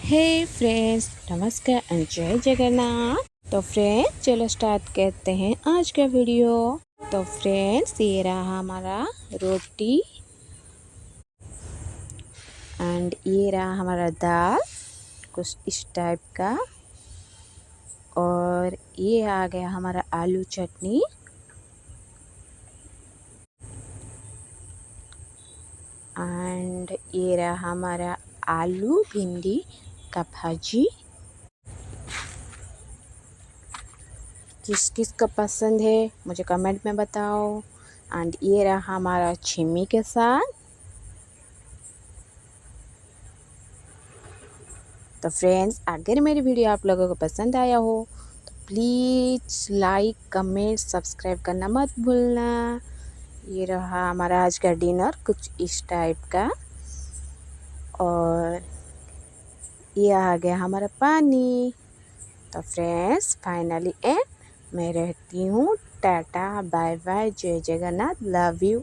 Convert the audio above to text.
हे friends, नमस्कार and जय जगन्नाथ। तो फ्रेंड्स चलो स्टार्ट करते हैं आज का वीडियो। तो फ्रेंड्स ये रहा हमारा रोटी एंड ये रहा हमारा दाल कुछ इस टाइप का, और ये आ गया हमारा आलू चटनी एंड ये रहा हमारा आलू भिंडी का भाजी। किस किस को पसंद है मुझे कमेंट में बताओ। एंड ये रहा हमारा छिमी के साथ। तो फ्रेंड्स अगर मेरी वीडियो आप लोगों को पसंद आया हो तो प्लीज़ लाइक कमेंट सब्सक्राइब करना मत भूलना। ये रहा हमारा आज का डिनर कुछ इस टाइप का, और ये आ गया हमारा पानी। तो फ्रेंड्स फाइनली एंड मैं रहती हूँ। टाटा बाय बाय, जय जगन्नाथ, लव यू।